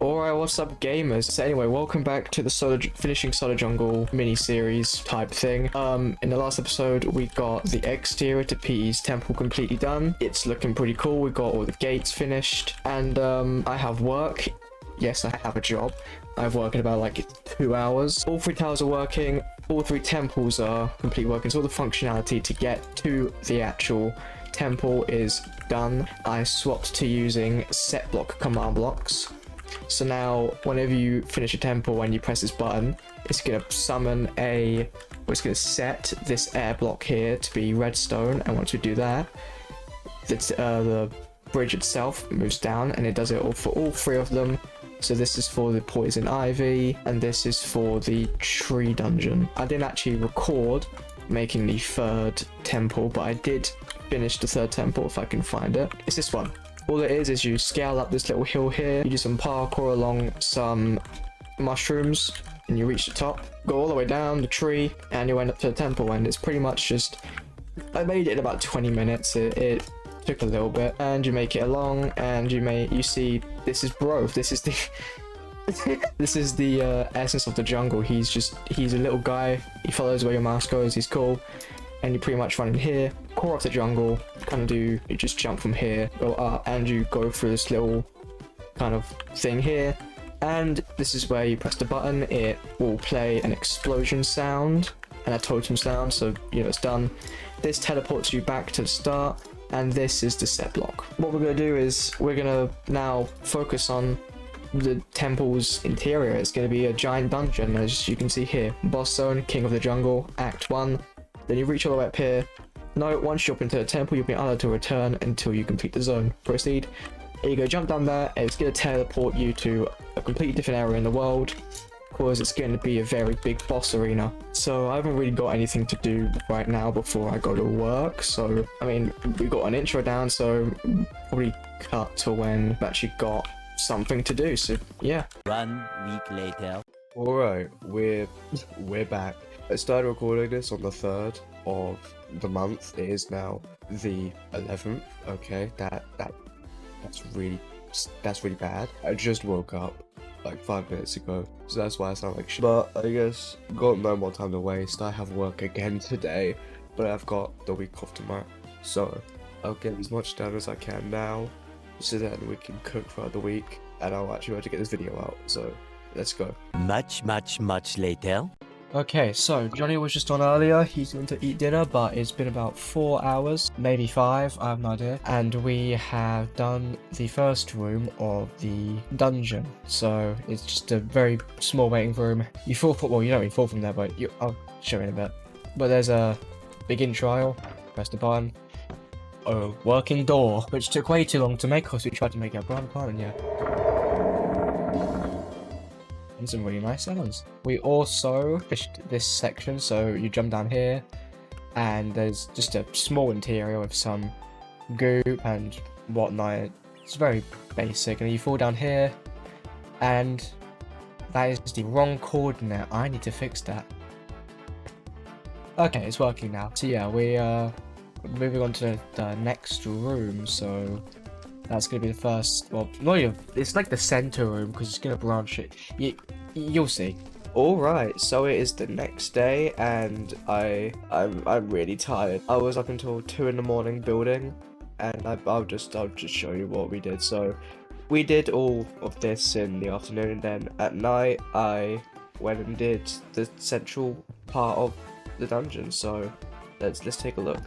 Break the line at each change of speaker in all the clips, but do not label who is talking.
Alright, what's up gamers? So anyway, welcome back to the finishing Solar Jungle mini-series type thing. In the last episode, we got the exterior to PETEY's temple completely done. It's looking pretty cool. We got all the gates finished, and I have work. Yes, I have a job. I've worked in about like 2 hours. All 3 towers are working. All 3 temples are completely working. So all the functionality to get to the actual temple is done. I swapped to using set block command blocks. So now, whenever you finish a temple, when you press this button, it's going to summon it's going to set this air block here to be redstone, and once we do that, the bridge itself moves down, and it does it all for all 3 of them. So this is for the poison ivy, and this is for the tree dungeon. I didn't actually record making the 3rd temple, but I did finish the 3rd temple if I can find it. It's this one. All it is you scale up this little hill here, you do some parkour along some mushrooms, and you reach the top, go all the way down the tree, and you end up to the temple, and it's pretty much just... I made it in about 20 minutes, it took a little bit, and you make it along, and you see, this is bro, this is the... this is the essence of the jungle. He's a little guy, he follows where your mouse goes, he's cool. And you pretty much run in here, core of the jungle, you just jump from here, go up, and you go through this little kind of thing here. And this is where you press the button, it will play an explosion sound and a totem sound, so you know it's done. This teleports you back to the start, and this is the set block. What we're going to do is, we're going to now focus on the temple's interior. It's going to be a giant dungeon, as you can see here. Boss zone, king of the jungle, act 1. Then you reach all the way up here. Note, once you jump into the temple, you'll be unable to return until you complete the zone. Proceed. Here you go, jump down there, and it's going to teleport you to a completely different area in the world, because it's going to be a very big boss arena. So I haven't really got anything to do right now before I go to work. So, I mean, we got an intro down, so probably cut to when I've actually got something to do. So, yeah.
1 week later.
Alright, we're back. I started recording this on the 3rd of the month. It is now the 11th. Okay, that's really bad. I just woke up like 5 minutes ago, so that's why I sound like shit. But I guess got no more time to waste. I have work again today, but I've got the week off tomorrow, so I'll get as much done as I can now, so then we can cook throughout the week, and I'll actually have to get this video out. So let's go.
Much later.
Okay, so Johnny was just on earlier. He's going to eat dinner, but it's been about 4 hours, maybe 5, I have no idea. And we have done the first room of the dungeon. So it's just a very small waiting room. You fall from, well, you don't really fall from there, but I'll show you in a bit. But there's a begin trial, press the button. A working door, which took way too long to make because we tried to make it a brown garden, yeah. And some really nice sounds. We also fished this section, so you jump down here, and there's just a small interior with some goop and whatnot. It's very basic, and you fall down here, and that is the wrong coordinate. I need to fix that. Okay, it's working now. So yeah, we are moving on to the next room, so that's going to be the first, well, not even, it's like the center room, because it's going to branch it. You'll see. Alright, so it is the next day, and I'm really tired. I was up until 2 in the morning building, and I'll just show you what we did. So, we did all of this in the afternoon, and then at night, I went and did the central part of the dungeon. So, let's take a look.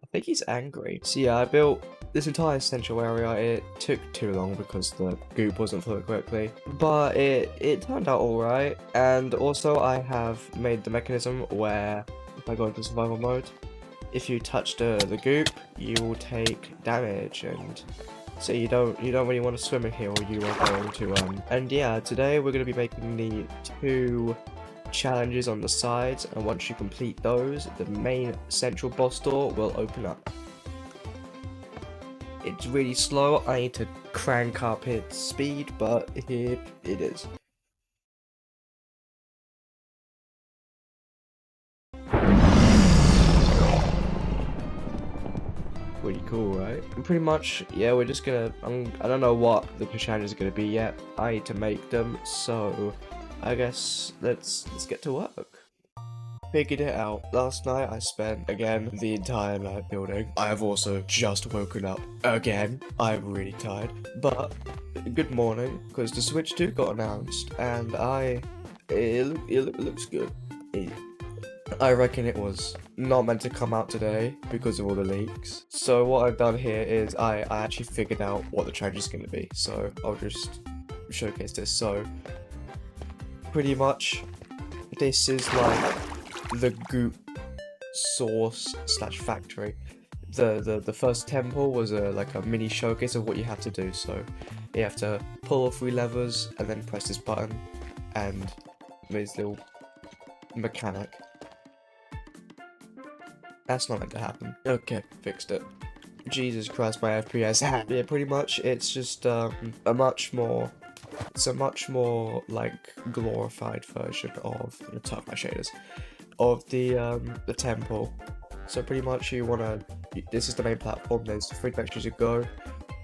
I think he's angry. So yeah, I built this entire central area. It took too long because the goop wasn't flowing correctly, but it turned out alright. And also I have made the mechanism where if I go into survival mode, if you touch the goop, you will take damage, and so you don't really want to swim in here, or you are going to and yeah, today we're going to be making the 2 challenges on the sides, and once you complete those, the main central boss door will open up.
It's really slow. I need to crank up its speed, but here it is. Pretty cool, right? And pretty much, yeah, we're just gonna, I don't know what the challenges are gonna be yet. I need to make them, so I guess let's get to work. Figured it out. Last night I spent, again, the entire night building. I have also just woken up again. I'm really tired. But, good morning, because the Switch 2 got announced, and it looks good. I reckon it was not meant to come out today because of all the leaks. So what I've done here is I actually figured out what the challenge is going to be. So I'll just showcase this. So pretty much this is like the goop source / factory. The first temple was like a mini showcase of what you have to do. So you have to pull all 3 levers and then press this button and this little mechanic. That's not meant to happen. Okay, fixed it. Jesus Christ, my FPS. Yeah, pretty much it's just a much more like glorified version of the top my shaders of the temple. So pretty much you wanna, this is the main platform. There's 3 directions you go: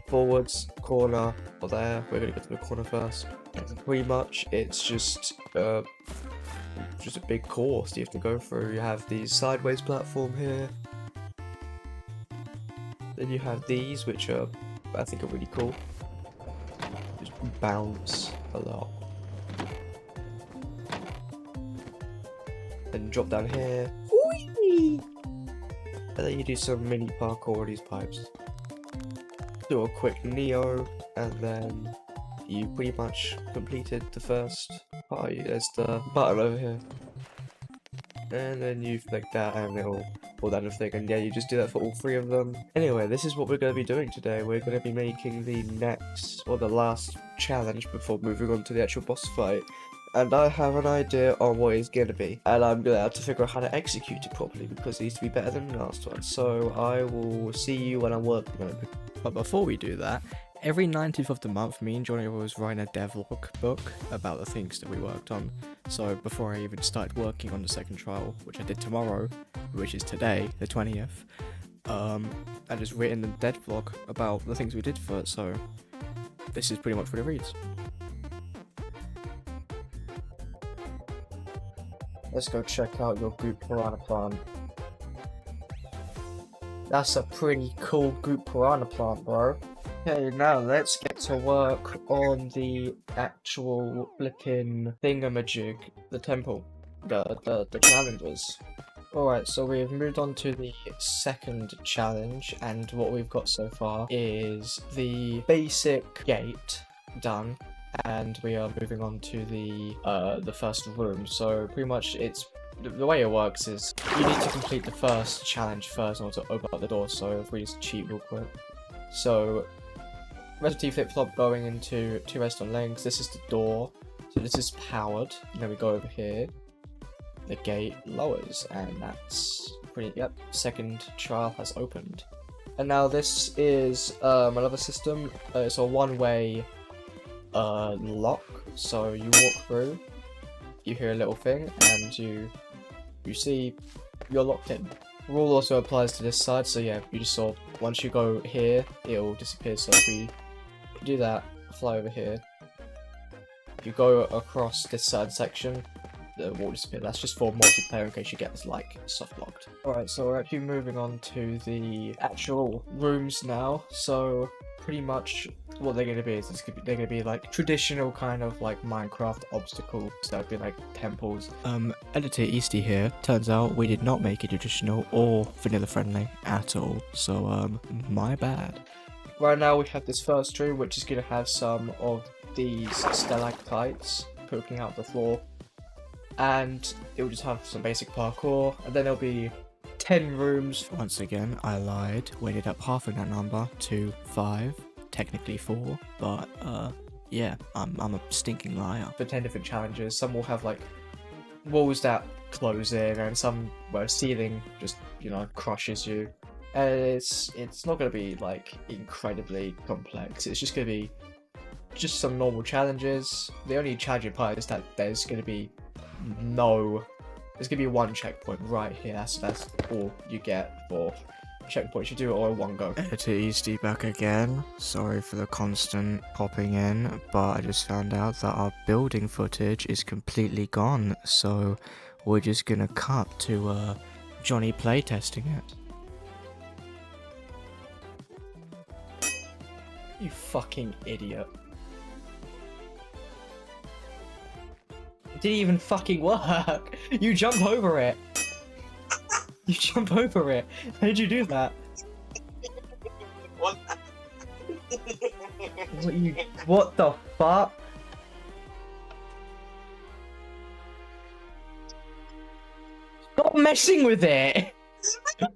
forwards, corner, or there. We're gonna go to the corner first. And pretty much it's just a big course you have to go through. You have the sideways platform here. Then you have these, which are, I think, are really cool. Just bounce a lot. Then drop down here. Whee! And then you do some mini parkour on these pipes. Do a quick Neo, and then you pretty much completed the first part. There's the button over here. And then you flick that and it'll pull down the thing, and yeah, you just do that for all 3 of them. Anyway, this is what we're going to be doing today. We're going to be making the next, or the last challenge before moving on to the actual boss fight. And I have an idea on what it's going to be. And I'm going to have to figure out how to execute it properly because it needs to be better than the last one. So I will see you when I'm working on it.
But before we do that, every 19th of the month, me and Johnny were always writing a devlog book about the things that we worked on. So before I even started working on the second trial, which I did tomorrow, which is today, the 20th, I just written a devlog about the things we did for it. So this is pretty much what it reads. Let's go check out your goop piranha plant. That's a pretty cool goop piranha plant, bro. Okay, now let's get to work on the actual flipping thingamajig, the temple, the challenges. Alright, so we've moved on to the second challenge, and what we've got so far is the basic gate done, and we are moving on to the first room. So pretty much it's the way it works is you need to complete the first challenge first in order to open up the door. So if we just cheat real quick. So Resident Evil flip-flop going into 2 redstone legs. This is the door. So this is powered. And then we go over here. The gate lowers, and that's pretty, yep, second trial has opened. And now this is another system. It's a one-way lock. So you walk through, you hear a little thing, and you see you're locked in. Rule also applies to this side, so yeah, you just saw once you go here, it'll disappear. So if we do that, fly over here, if you go across this side section, the wall disappear. That's just for multiplayer in case you get like soft locked. Alright, so we're actually moving on to the actual rooms now. So pretty much what they're going to be is they're going to be like traditional kind of like Minecraft obstacles. That would be like temples. Editor Easty here. Turns out we did not make it traditional or vanilla friendly at all. So my bad. Right now we have this first room, which is going to have some of these stalactites poking out the floor. And it will just have some basic parkour, and then there'll be 10 rooms. Once again, I lied, weighted up half of that number to 5, technically 4, but yeah, I'm a stinking liar. For 10 different challenges, some will have like walls that close in, and some where ceiling just, you know, crushes you. It's not gonna be like incredibly complex. It's just gonna be just some normal challenges. The only challenging part is that there's gonna be one checkpoint right here. That's all you get for checkpoints. You do it all in one go.
PETEY back again. Sorry for the constant popping in, but I just found out that our building footage is completely gone, so we're just gonna cut to Johnny playtesting it.
You fucking idiot. It didn't even fucking work. You jump over it. You jump over it. How did you do that?
What?
What the fuck? Stop messing with it. What's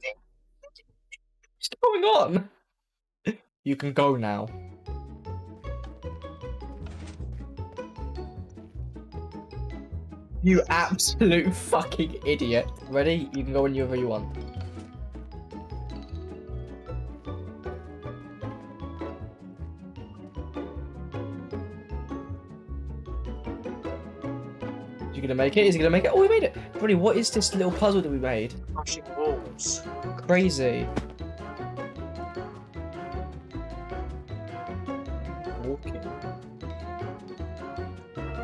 going on? You can go now. You absolute fucking idiot. Ready? You can go whenever you want. Is he gonna make it? Is he gonna make it? Oh, we made it! Brody, what is this little puzzle that we made?
Crushing walls.
Crazy. Walking.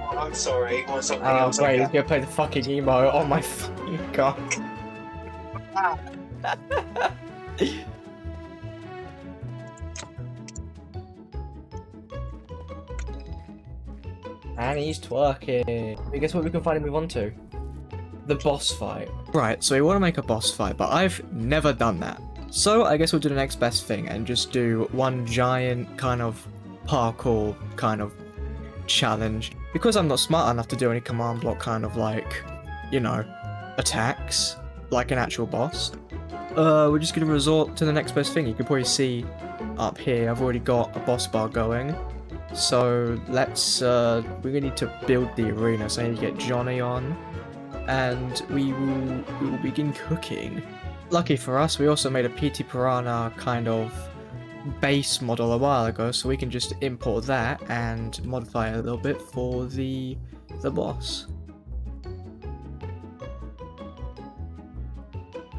Oh, I'm sorry. Or something
Oh,
else.
great, he's gonna play the fucking emo. Oh my fucking god. And he's twerking. I guess what we can finally move on to? The boss fight.
Right, so we want to make a boss fight, but I've never done that. So I guess we'll do the next best thing and just do one giant kind of parkour kind of challenge. Because I'm not smart enough to do any command block kind of like, you know, attacks like an actual boss. We're just going to resort to the next best thing. You can probably see up here, I've already got a boss bar going. So let's, we're going to need to build the arena. So I need to get Johnny on. And we will begin cooking. Lucky for us, we also made a PETEY Piranha kind of base model a while ago, so we can just import that and modify it a little bit for the boss.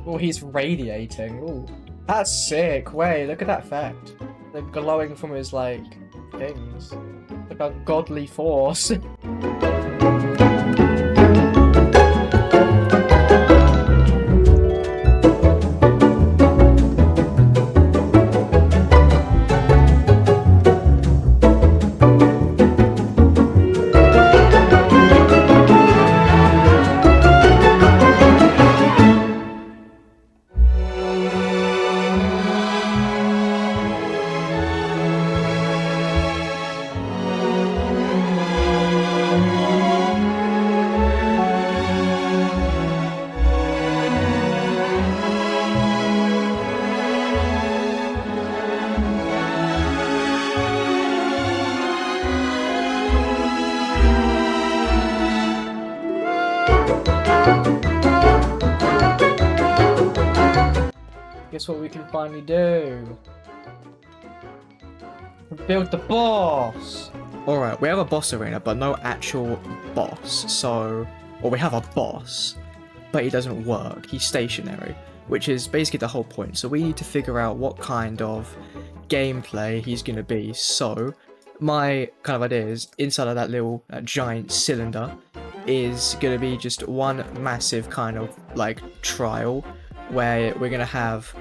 Oh, he's radiating. Oh, that's sick. Wait, look at that effect. They're glowing from his, like, things. Like a godly force. Guess what we can finally do? Build the boss!
Alright, we have a boss arena, but no actual boss, so... Well, we have a boss, but he doesn't work. He's stationary, which is basically the whole point. So we need to figure out what kind of gameplay he's going to be. So, my kind of idea is, inside of that little giant cylinder is going to be just one massive kind of, like, trial, where we're going to have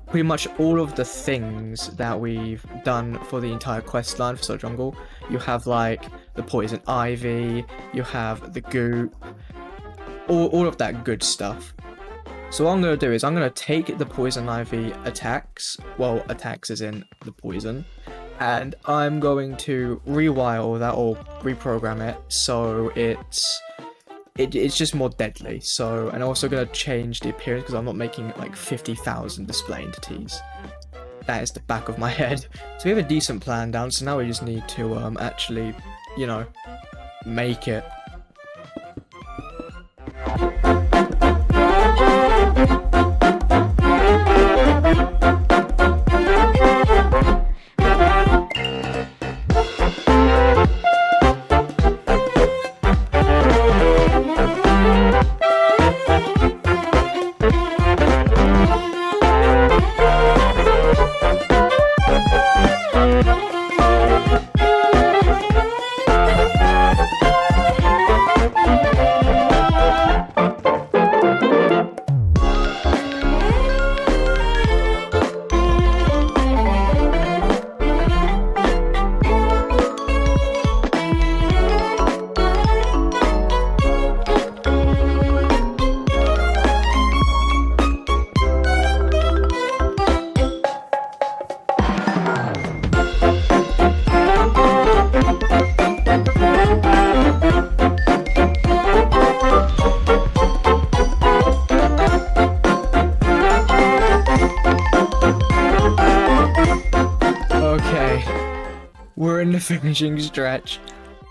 pretty much all of the things that we've done for the entire quest line for Solar Jungle. You have like the poison ivy, you have the goop, all of that good stuff. So what I'm going to do is I'm going to take the poison ivy attacks, well, attacks as in the poison, and I'm going to rewire all that or reprogram it so it's just more deadly. So, and I'm also going to change the appearance because I'm not making like 50,000 display entities. That is the back of my head. So we have a decent plan down, so now we just need to actually, you know, make it. We're in the finishing stretch.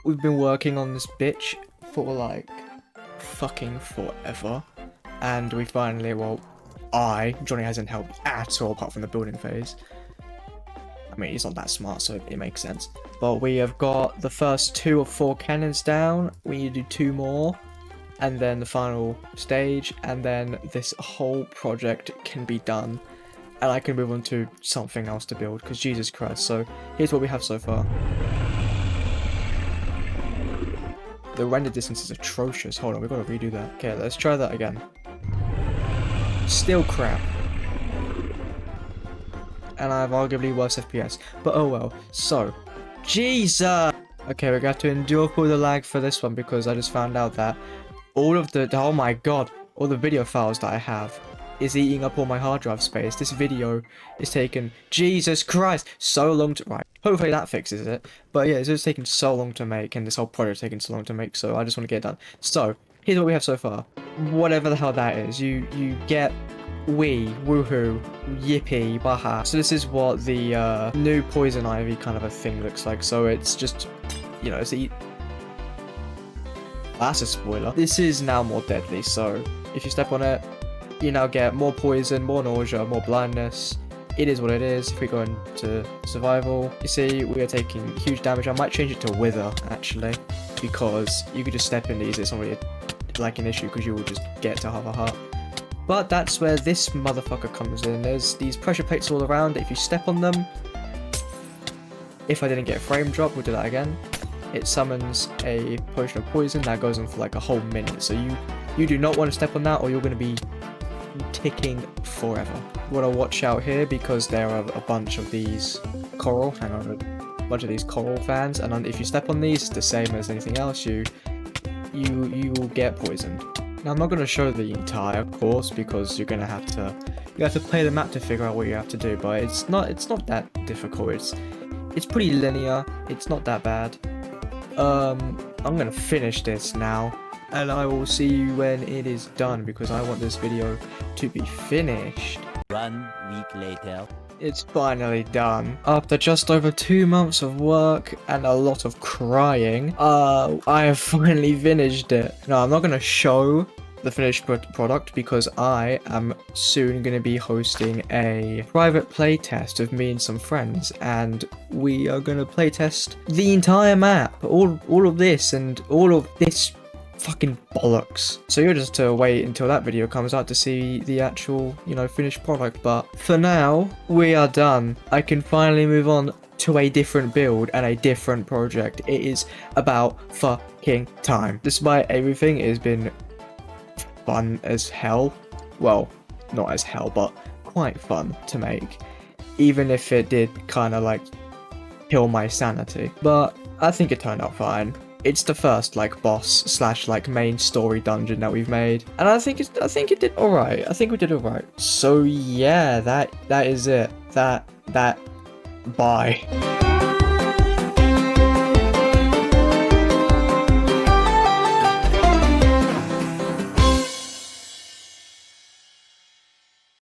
We've been working on this bitch for like fucking forever. And we finally, well, Johnny hasn't helped at all apart from the building phase. I mean, he's not that smart, so it makes sense. But we have got the first 2 of 4 cannons down. We need to do 2 more. And then the final stage. And then this whole project can be done. And I can move on to something else to build. Because Jesus Christ. So here's what we have so far. The render distance is atrocious. Hold on, we've got to redo that. Okay, let's try that again. Still crap. And I have arguably worse FPS. But oh well. So, Jesus! Okay, we're going to have to endure all the lag for this one because I just found out that all of the, oh my god, all the video files that I have is eating up all my hard drive space. This video is taking, Jesus Christ, so long to, right, hopefully that fixes it. But yeah, it's just taking so long to make and this whole project's taking so long to make, so I just want to get it done. So, here's what we have so far. Whatever the hell that is, you get woohoo, yippee, baha. So this is what the new poison ivy kind of a thing looks like. So it's just, you know, that's a spoiler. This is now more deadly, so if you step on it, you now get more poison, more nausea, more blindness. It is what it is. If we go into survival, you see we are taking huge damage. I might change it to wither, actually, because you could just step in these. It's not really like an issue because you will just get to half a heart. But that's where this motherfucker comes in. There's these pressure plates all around. If you step on them, if I didn't get a frame drop, we'll do that again. It summons a potion of poison that goes on for like a whole minute. So you do not want to step on that or you're going to be ticking forever. You want to watch out here because there are a bunch of these coral, a bunch of these coral fans. And if you step on these, it's the same as anything else. You will get poisoned. Now I'm not going to show the entire course because you're going to have to play the map to figure out what you have to do, but it's not that difficult. It's pretty linear. It's not that bad. I'm going to finish this now and I will see you when it is done because I want this video to be finished.
1 week later.
It's finally done. After just over 2 months of work and a lot of crying, I have finally finished it. Now, I'm not going to show the finished product because I am soon going to be hosting a private playtest with me and some friends, and we are going to playtest the entire map, all of this and all of this fucking bollocks. So you're just to wait until that video comes out to see the actual, you know, finished product. But for now, we are done. I can finally move on to a different build and a different project. It is about fucking time. Despite everything, it has been fun as hell. Well, not as hell, but quite fun to make. Even if it did kind of like kill my sanity. But I think it turned out fine. It's the first like boss / like main story dungeon that we've made, and I think it did all right. I think we did all right. So yeah, that is it. Bye.